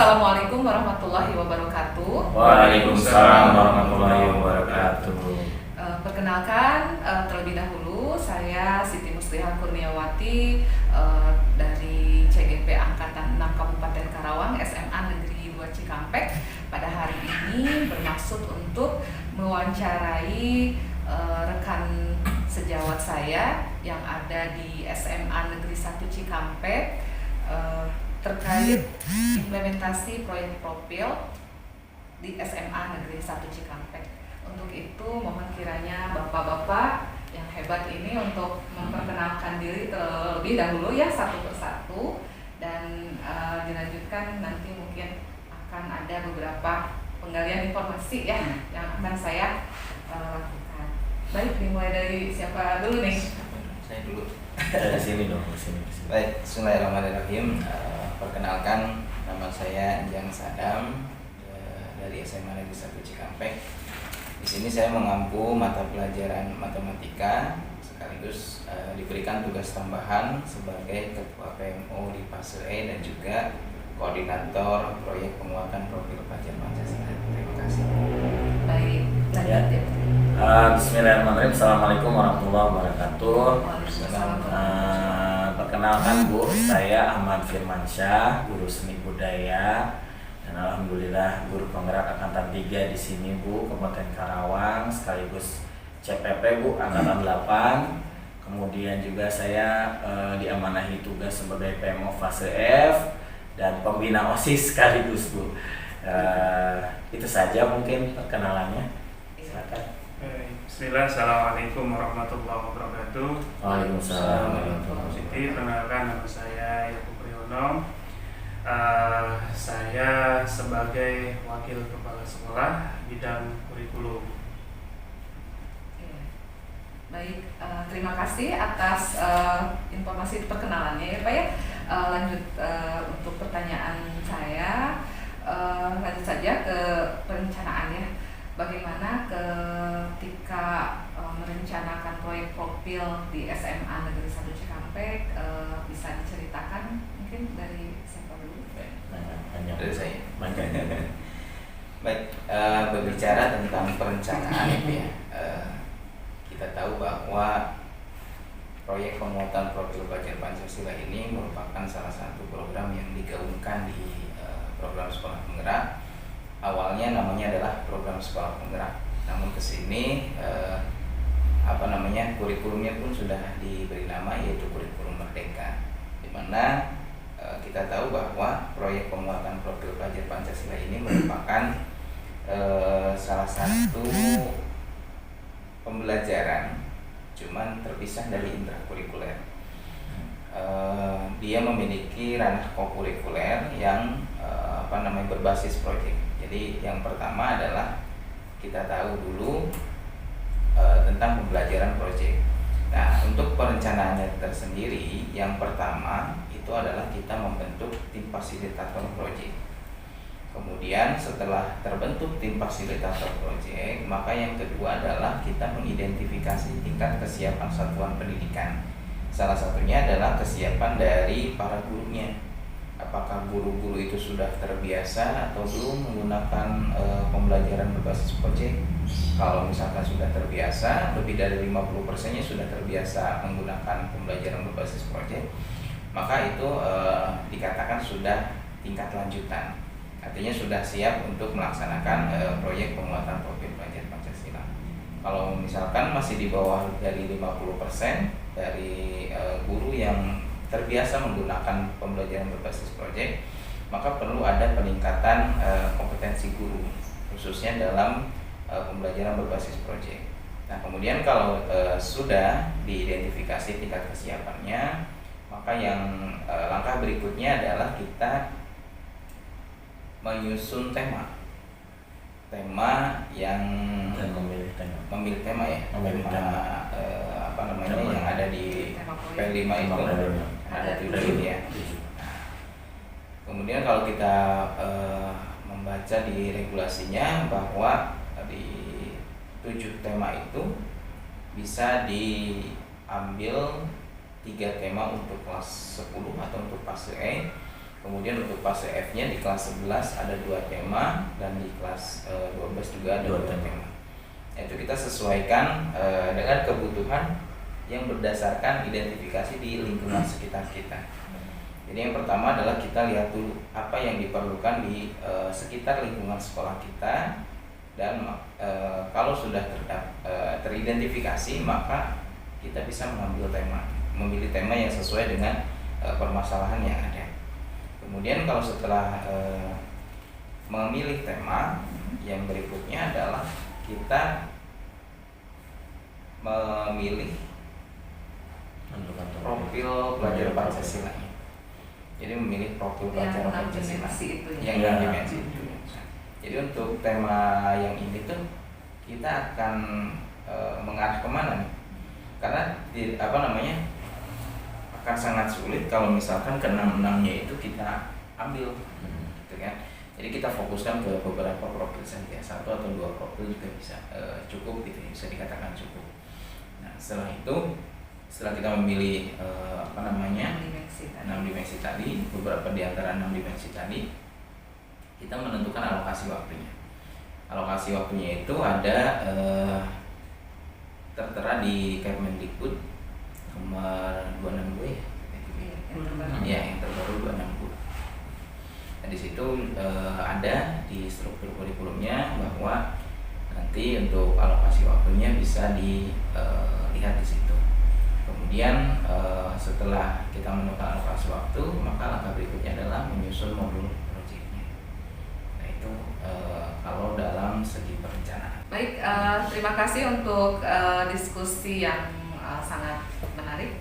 Assalamualaikum warahmatullahi wabarakatuh. Waalaikumsalam warahmatullahi wabarakatuh. Perkenalkan, terlebih dahulu saya Siti Muslihah Kurniawati dari CGP Angkatan 6 Kabupaten Karawang SMA Negeri 2 Cikampek. Pada hari ini bermaksud untuk mewawancarai rekan sejawat saya yang ada di SMA Negeri 1 Cikampek terkait implementasi proyek profil di SMA Negeri 1 Cikampek. Untuk itu mohon kiranya bapak-bapak yang hebat ini untuk memperkenalkan diri terlebih dahulu ya, satu persatu, dan dilanjutkan nanti mungkin akan ada beberapa penggalian informasi ya yang akan saya lakukan. Baik, dimulai dari siapa dulu nih? Saya dulu. Dari sini dong, sini. Baik, bismillahirrahmanirrahim. Perkenalkan, nama saya Anjang Sadam dari SMA Negeri 1 Cikampek. Di sini saya mengampu mata pelajaran matematika, sekaligus diberikan tugas tambahan sebagai Ketua PMO di fase E dan juga Koordinator Proyek Penguatan Profil Pelajar Pancasila. Terima kasih. Baik, lanjut ya. Bismillahirrahmanirrahim. Assalamualaikum warahmatullahi wabarakatuh. Perkenalkan Bu, saya Ahmad Firmansyah, guru seni budaya dan alhamdulillah guru penggerak angkatan 3 di sini Bu, Kabupaten Karawang, sekaligus CPP Bu, angkatan 8. Kemudian juga saya diamanahi tugas sebagai PMO fase F dan pembina OSIS sekaligus Bu. Itu saja mungkin perkenalannya. Silakan. Bismillah, Assalamualaikum warahmatullahi wabarakatuh. Waalaikumsalam. Siti, perkenalkan nama saya Yakub Priyono. Saya sebagai wakil kepala sekolah bidang kurikulum. Baik, terima kasih atas informasi perkenalannya ya Pak ya. Lanjut untuk pertanyaan saya, lanjut saja ke perencanaannya. Bagaimana ketika merencanakan proyek profil di SMA Negeri 1 Cikampek, bisa diceritakan mungkin dari siapa dulu? Dari saya. Baik, berbicara tentang perencanaan itu ya, kita tahu bahwa proyek penguatan profil pelajar Pancasila ini merupakan salah satu program yang digaungkan di program sekolah penggerak. Awalnya namanya adalah program sekolah penggerak, namun kesini kurikulumnya pun sudah diberi nama yaitu kurikulum merdeka, di mana kita tahu bahwa proyek penguatan profil pelajar Pancasila ini merupakan salah satu pembelajaran cuman terpisah dari intrakurikuler. Dia memiliki ranah kokurikuler yang berbasis proyek. Jadi yang pertama adalah kita tahu dulu tentang pembelajaran proyek. Nah, untuk perencanaannya tersendiri, yang pertama itu adalah kita membentuk tim fasilitator proyek. Kemudian setelah terbentuk tim fasilitator proyek, maka yang kedua adalah kita mengidentifikasi tingkat kesiapan satuan pendidikan. Salah satunya adalah kesiapan dari para gurunya. Apakah guru-guru itu sudah terbiasa atau belum menggunakan pembelajaran berbasis proyek? Kalau misalkan sudah terbiasa, lebih dari 50%-nya sudah terbiasa menggunakan pembelajaran berbasis proyek, maka itu dikatakan sudah tingkat lanjutan. Artinya sudah siap untuk melaksanakan proyek penguatan profil pelajar Pancasila. Kalau misalkan masih di bawah dari 50% dari guru yang terbiasa menggunakan pembelajaran berbasis proyek, maka perlu ada peningkatan kompetensi guru khususnya dalam pembelajaran berbasis proyek. Nah, kemudian kalau sudah diidentifikasi tingkat kesiapannya, maka yang langkah berikutnya adalah kita menyusun tema yang Dan memilih tema ya, yang ada di P5 itu ada 7 ya. Kemudian kalau kita membaca di regulasinya bahwa di 7 tema itu bisa diambil 3 tema untuk kelas 10 atau untuk fase E, Kemudian untuk fase F-nya di kelas 11 ada 2 tema dan di kelas 12 juga ada 2 tema. Itu kita sesuaikan dengan kebutuhan yang berdasarkan identifikasi di lingkungan sekitar kita. Jadi yang pertama adalah kita lihat dulu apa yang diperlukan di sekitar lingkungan sekolah kita, dan kalau sudah teridentifikasi maka kita bisa memilih tema yang sesuai dengan permasalahan yang ada. Kemudian kalau setelah memilih tema, yang berikutnya adalah kita memilih profil pelajar Pancasila. Jadi memilih profil pelajar Pancasila yang 6 dimensi itu. Jadi untuk tema yang ini tuh kita akan mengarah kemana nih? Karena akan sangat sulit kalau misalkan ke-6-6-nya itu kita ambil, gitu kan? Jadi kita fokuskan ke beberapa profil saja, 1 atau 2 profil juga bisa cukup, gitu, bisa dikatakan cukup. Nah setelah itu, setelah kita memilih 6 dimensi tadi, beberapa di antara 6 dimensi tadi, kita menentukan alokasi waktunya. Alokasi waktunya itu ada tertera di Kemendikbud nomor 262 ya, yang terbaru 262. Nah, di situ ada di struktur kurikulumnya bahwa nanti untuk alokasi waktunya bisa dilihat di situ. Kemudian setelah kita menemukan alokasi waktu, maka langkah berikutnya adalah menyusun modul proyeknya. Nah itu kalau dalam segi perencanaan. Baik, terima kasih untuk diskusi yang sangat menarik.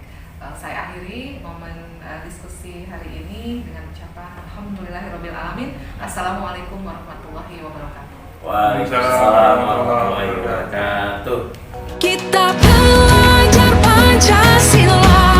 Saya akhiri momen diskusi hari ini dengan ucapan Alhamdulillahirabbil alamin. Assalamualaikum warahmatullahi wabarakatuh. Waalaikumsalam warahmatullahi wabarakatuh. Kita belajar Pancasila.